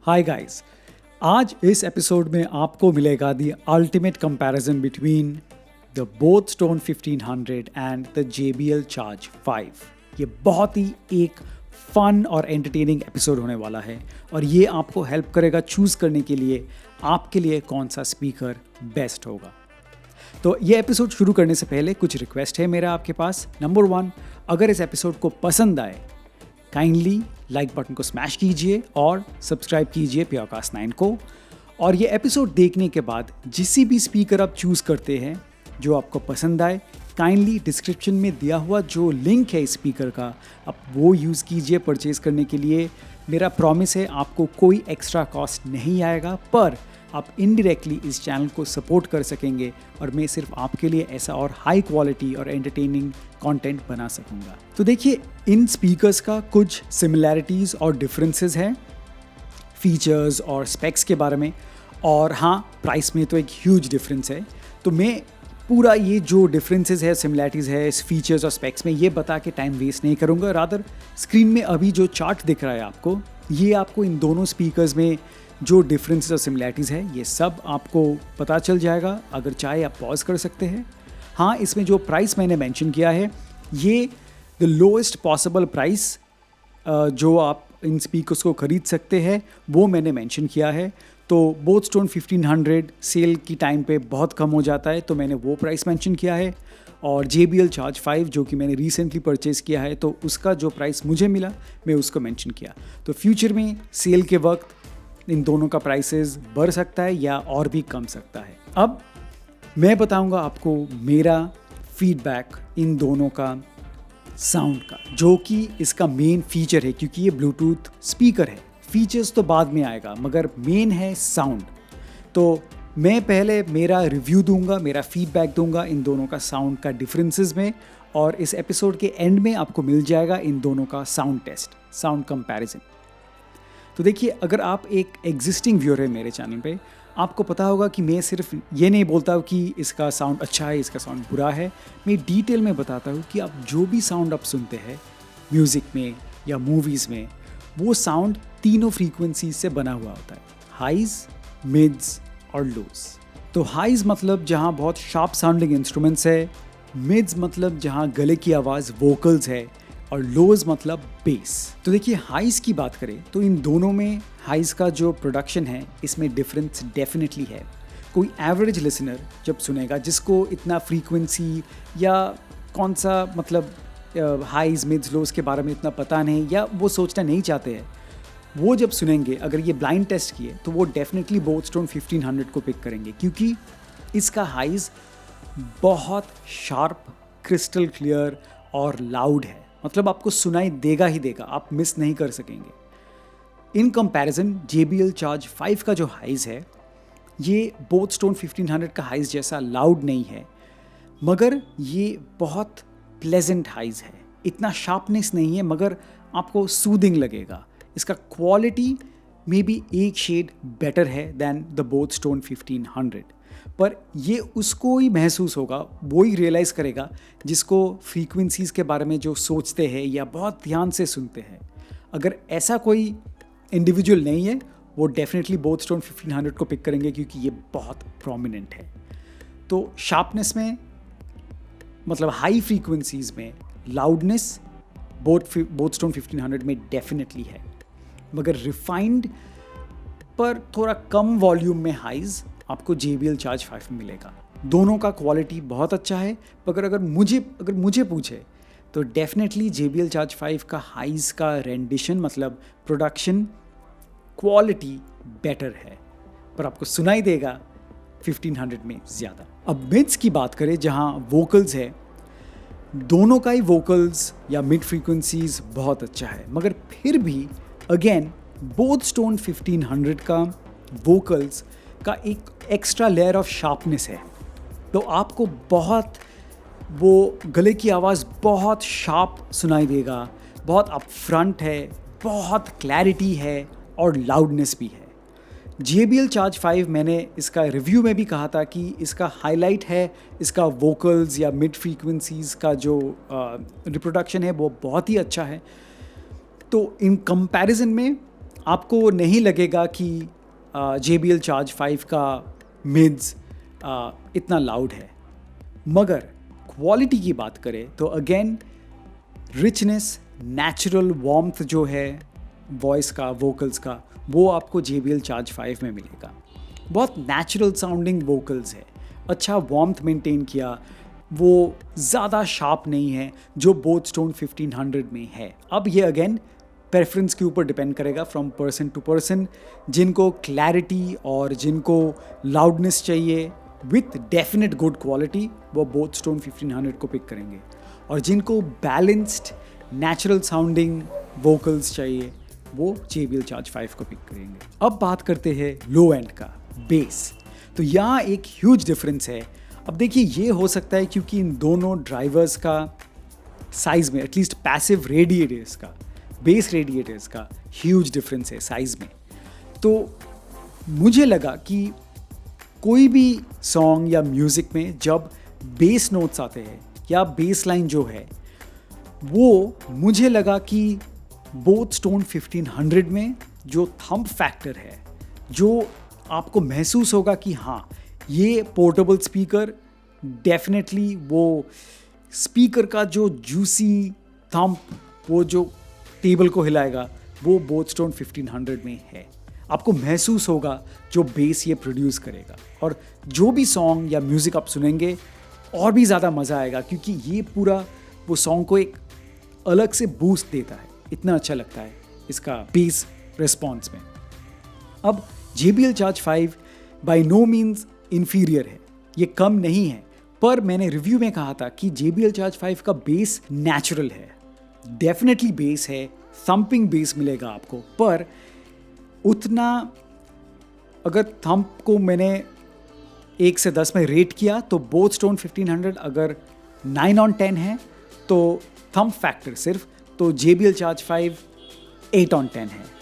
Hi guys, आज इस episode में आपको मिलेगा the ultimate comparison between the both stone 1500 and the JBL charge 5। ये बहुत ही एक फन और एंटरटेनिंग एपिसोड होने वाला है और ये आपको हेल्प करेगा चूज़ करने के लिए आपके लिए कौन सा स्पीकर बेस्ट होगा। तो ये एपिसोड शुरू करने से पहले कुछ रिक्वेस्ट है मेरा आपके पास। नंबर 1, अगर इस एपिसोड को पसंद आए काइंडली लाइक बटन को स्मैश कीजिए और सब्सक्राइब कीजिए प्योरकास्ट 9 को। और ये एपिसोड देखने के बाद जिस भी स्पीकर आप चूज़ करते हैं जो आपको पसंद आए, काइंडली डिस्क्रिप्शन में दिया हुआ जो लिंक है स्पीकर का आप वो यूज़ कीजिए परचेज़ करने के लिए। मेरा प्रॉमिस है आपको कोई एक्स्ट्रा कॉस्ट नहीं आएगा, पर आप इनडायरेक्टली इस चैनल को सपोर्ट कर सकेंगे और मैं सिर्फ आपके लिए ऐसा और हाई क्वालिटी और एंटरटेनिंग कंटेंट बना सकूंगा। तो देखिए, इन स्पीकर्स का कुछ सिमिलैरिटीज़ और डिफरेंसेस हैं फीचर्स और स्पेक्स के बारे में, और हाँ, प्राइस में तो एक ह्यूज डिफरेंस है। तो मैं पूरा ये जो डिफरेंसेस है, सिमिलैरिटीज़ है इस फीचर्स और स्पेक्स में, ये बता के टाइम वेस्ट नहीं करूँगा। रादर स्क्रीन में अभी जो चार्ट दिख रहा है आपको, ये आपको इन दोनों स्पीकर्स में जो डिफरेंसेस और सिमिलैरिटीज़ है ये सब आपको पता चल जाएगा। अगर चाहे आप पॉज कर सकते हैं। हाँ, इसमें जो प्राइस मैंने मेंशन किया है ये द लोएस्ट पॉसिबल प्राइस जो आप इन स्पीकर्स को ख़रीद सकते हैं वो मैंने मेंशन किया है। तो बोथ स्टोन 1500 सेल की टाइम पे बहुत कम हो जाता है, तो मैंने वो प्राइस मेंशन किया है। और JBL चार्ज 5 जो कि मैंने रिसेंटली परचेज़ किया है, तो उसका जो प्राइस मुझे मिला मैं उसको मेंशन किया। तो फ्यूचर में सेल के वक्त इन दोनों का प्राइसेस बढ़ सकता है या और भी कम सकता है। अब मैं बताऊंगा आपको मेरा फीडबैक इन दोनों का साउंड का, जो कि इसका मेन फीचर है, क्योंकि ये ब्लूटूथ स्पीकर है। फीचर्स तो बाद में आएगा मगर मेन है साउंड। तो मैं पहले मेरा रिव्यू दूंगा, मेरा फीडबैक दूंगा इन दोनों का साउंड का डिफरेंसेस में, और इस एपिसोड के एंड में आपको मिल जाएगा इन दोनों का साउंड टेस्ट, साउंड कंपैरिजन। तो देखिए, अगर आप एक एग्जिस्टिंग व्यूअर है मेरे चैनल पे, आपको पता होगा कि मैं सिर्फ ये नहीं बोलता हूँ कि इसका साउंड अच्छा है, इसका साउंड बुरा है। मैं डिटेल में बताता हूँ कि आप जो भी साउंड आप सुनते हैं म्यूज़िक में या मूवीज़ में, वो साउंड तीनों फ्रीक्वेंसीज से बना हुआ होता है, हाइज, मिड्स और लोज। तो हाइज मतलब जहाँ बहुत शार्प साउंडिंग इंस्ट्रूमेंट्स है, मिड्स मतलब जहाँ गले की आवाज़ वोकल्स है, और लोज मतलब बेस। तो देखिए, हाइज की बात करें तो इन दोनों में हाइज का जो प्रोडक्शन है इसमें डिफरेंस डेफिनेटली है। कोई एवरेज लिसनर जब सुनेगा, जिसको इतना फ्रीक्वेंसी या कौन सा मतलब हाइज मिड्स लोज के बारे में इतना पता नहीं, या वो सोचना नहीं चाहते हैं, वो जब सुनेंगे, अगर ये ब्लाइंड टेस्ट किए, तो वो डेफिनेटली बोथ स्टोन 1500 को पिक करेंगे, क्योंकि इसका हाइज बहुत शार्प, क्रिस्टल क्लियर और लाउड है। मतलब आपको सुनाई देगा ही देगा, आप मिस नहीं कर सकेंगे। इन कंपैरिजन JBL चार्ज 5 का जो हाइज है ये बोथ स्टोन 1500 का हाइज जैसा लाउड नहीं है, मगर ये बहुत प्लेजेंट हाइज है। इतना शार्पनेस नहीं है मगर आपको सूदिंग लगेगा। इसका क्वालिटी मे बी एक शेड बेटर है दैन द बोथ स्टोन 1500, पर ये उसको ही महसूस होगा, वो ही रियलाइज़ करेगा जिसको फ्रीक्वेंसीज़ के बारे में जो सोचते हैं या बहुत ध्यान से सुनते हैं। अगर ऐसा कोई इंडिविजुअल नहीं है, वो डेफिनेटली बोथ स्टोन 1500 को पिक करेंगे, क्योंकि ये बहुत प्रोमिनेंट है। तो शार्पनेस में, मतलब हाई फ्रीक्वेंसीज़ में लाउडनेस बोथ स्टोन 1500 में डेफिनेटली है, मगर रिफाइंड पर थोड़ा कम वॉल्यूम में हाइज आपको JBL चार्ज 5 में मिलेगा। दोनों का क्वालिटी बहुत अच्छा है, मगर अगर मुझे पूछे तो डेफिनेटली JBL चार्ज 5 का हाइज का रेंडिशन, मतलब प्रोडक्शन क्वालिटी बेटर है, पर आपको सुनाई देगा 1500 में ज़्यादा। अब मिड्स की बात करें, जहाँ वोकल्स है, दोनों का ही वोकल्स या मिड फ्रीक्वेंसीज बहुत अच्छा है, मगर फिर भी अगेन बोथ स्टोन 1500 का वोकल्स का एक एक्स्ट्रा लेयर ऑफ शार्पनेस है। तो आपको बहुत वो गले की आवाज़ बहुत शार्प सुनाई देगा, बहुत अप फ्रंट है, बहुत क्लैरिटी है और लाउडनेस भी है। JBL चार्ज 5 मैंने इसका रिव्यू में भी कहा था कि इसका हाईलाइट है इसका वोकल्स या मिड फ्रीक्वेंसीज़ का जो रिप्रोडक्शन है वो बहुत ही अच्छा है। तो इन कंपैरिजन में आपको नहीं लगेगा कि JBL Charge 5 का मिड्स इतना लाउड है। मगर क्वालिटी की बात करें तो अगेन रिचनेस, नेचुरल वार्मथ जो है वॉइस का, वोकल्स का, वो आपको JBL Charge 5 में मिलेगा। बहुत नेचुरल साउंडिंग वोकल्स है, अच्छा वार्मथ मेंटेन किया, वो ज़्यादा शार्प नहीं है जो बोथ स्टोन 1500 में है। अब ये अगेन प्रेफरेंस के ऊपर डिपेंड करेगा फ्रॉम पर्सन टू पर्सन। जिनको क्लैरिटी और जिनको लाउडनेस चाहिए विथ डेफिनेट गुड क्वालिटी, वो बोथ स्टोन 1500 को पिक करेंगे, और जिनको बैलेंस्ड नेचुरल साउंडिंग वोकल्स चाहिए वो JBL Charge 5 को पिक करेंगे। अब बात करते हैं लो एंड का बेस। तो यहाँ एक ह्यूज डिफरेंस है। अब देखिए, ये हो सकता है क्योंकि इन दोनों ड्राइवर्स का साइज़ में, एटलीस्ट पैसिव रेडिएटर्स का, बेस रेडिएटर्स का ह्यूज डिफरेंस है साइज़ में। तो मुझे लगा कि कोई भी सॉन्ग या म्यूज़िक में जब बेस नोट्स आते हैं या बेस लाइन जो है, वो मुझे लगा कि बोथ स्टोन 1500 में जो थंब फैक्टर है, जो आपको महसूस होगा कि हाँ, ये पोर्टेबल स्पीकर डेफिनेटली वो स्पीकर का जो जूसी थंब, वो जो टेबल को हिलाएगा, वो बोथ स्टोन 1500 में है। आपको महसूस होगा जो बेस ये प्रोड्यूस करेगा, और जो भी सॉन्ग या म्यूज़िक आप सुनेंगे और भी ज़्यादा मज़ा आएगा, क्योंकि ये पूरा वो सॉन्ग को एक अलग से बूस्ट देता है। इतना अच्छा लगता है इसका बेस रिस्पॉन्स में। अब JBL Charge 5 by no means inferior है, ये कम नहीं है, पर मैंने रिव्यू में कहा था कि JBL Charge 5 का बेस नेचुरल है, डेफिनेटली बेस है, थंपिंग बेस मिलेगा आपको, पर उतना, अगर थंप को मैंने 1 से 10 में रेट किया तो बोथ स्टोन 1500 अगर 9/10 है तो थंप फैक्टर सिर्फ, तो JBL Charge 5 8/10 है।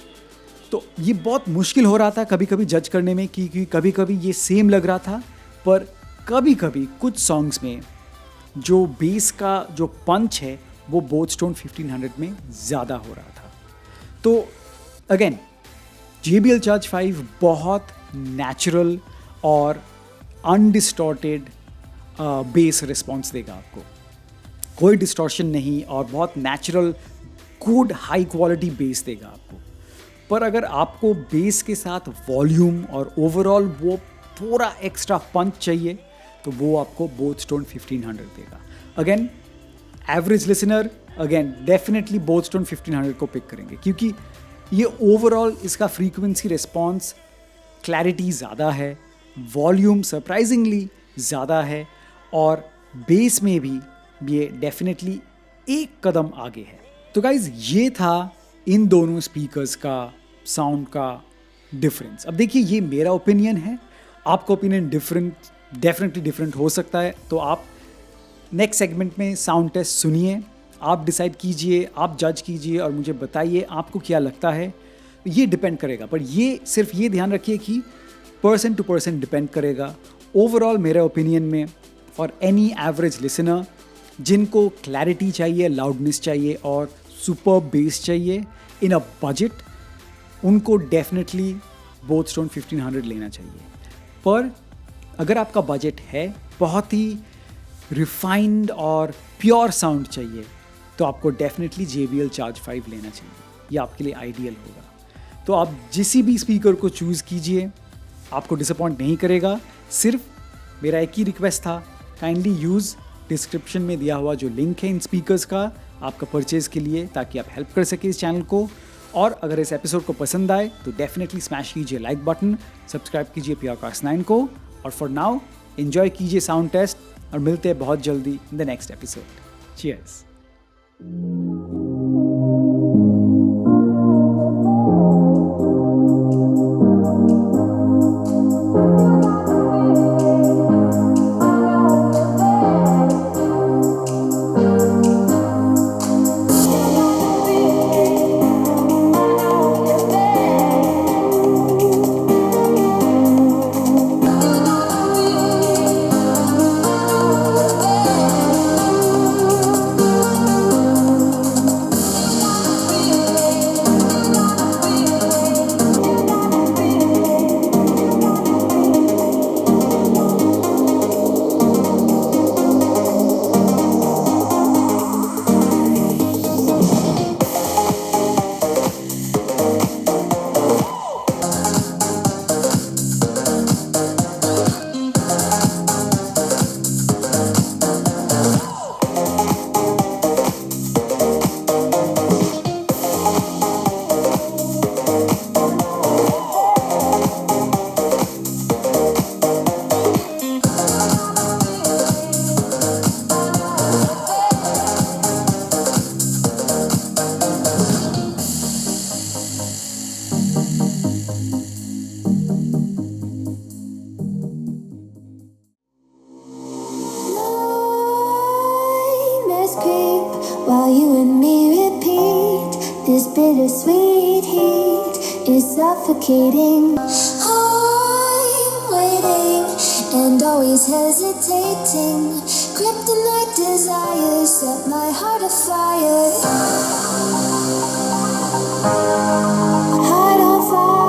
तो ये बहुत मुश्किल हो रहा था कभी कभी जज करने में, क्योंकि कभी कभी ये सेम लग रहा था, पर कभी कभी कुछ सॉन्ग्स में जो बेस का जो पंच है वो बोथ स्टोन 1500 में ज़्यादा हो रहा था। तो अगेन JBL Charge 5 बहुत नेचुरल और अनडिस्टॉर्टेड बेस रिस्पॉन्स देगा आपको, कोई डिस्टॉर्शन नहीं, और बहुत natural good high quality base देगा आपको। पर अगर आपको बेस के साथ वॉल्यूम और ओवरऑल वो थोड़ा एक्स्ट्रा पंच चाहिए तो वो आपको बोथ स्टोन 1500 देगा। Again average listener again definitely both stone 1500 को पिक करेंगे, क्योंकि ये ओवरऑल इसका फ्रीक्वेंसी रिस्पॉन्स क्लैरिटी ज़्यादा है, वॉल्यूम सरप्राइजिंगली ज़्यादा है, और बेस में भी ये डेफिनेटली एक कदम आगे है। तो गाइज, ये था इन दोनों स्पीकर्स का साउंड का डिफरेंस। अब देखिए, ये मेरा ओपिनियन है, आपका ओपिनियन डेफिनेटली डिफरेंट हो सकता है। तो आप नेक्स्ट सेगमेंट में साउंड टेस्ट सुनिए, आप डिसाइड कीजिए, आप जज कीजिए और मुझे बताइए आपको क्या लगता है। ये डिपेंड करेगा, पर ये सिर्फ ये ध्यान रखिए कि पर्सन टू पर्सन डिपेंड करेगा। ओवरऑल मेरे ओपिनियन में फॉर एनी एवरेज लिसनर जिनको क्लैरिटी चाहिए, लाउडनेस चाहिए और सुपर बेस चाहिए इन अ बजट, उनको डेफिनेटली बोथ स्टोन 1500 लेना चाहिए। पर अगर आपका बजट है, बहुत ही रिफाइंड और प्योर साउंड चाहिए, तो आपको डेफिनेटली JBL Charge 5 लेना चाहिए, ये आपके लिए आइडियल होगा। तो आप जिस भी स्पीकर को चूज़ कीजिए, आपको डिसअपॉइंट नहीं करेगा। सिर्फ मेरा एक ही रिक्वेस्ट था, काइंडली यूज़ डिस्क्रिप्शन में दिया हुआ जो लिंक है इन स्पीकर्स का आपका परचेज़ के लिए, ताकि आप हेल्प कर सके इस चैनल को। और अगर इस एपिसोड को पसंद आए तो डेफिनेटली स्मैश कीजिए लाइक बटन, सब्सक्राइब कीजिए PRCast 9 को, और फॉर नाउ एंजॉय कीजिए साउंड टेस्ट, और मिलते हैं बहुत जल्दी in the next episode. Cheers. suffocating. I'm waiting and always hesitating. Kryptonite desires set my heart afire. Heart on fire.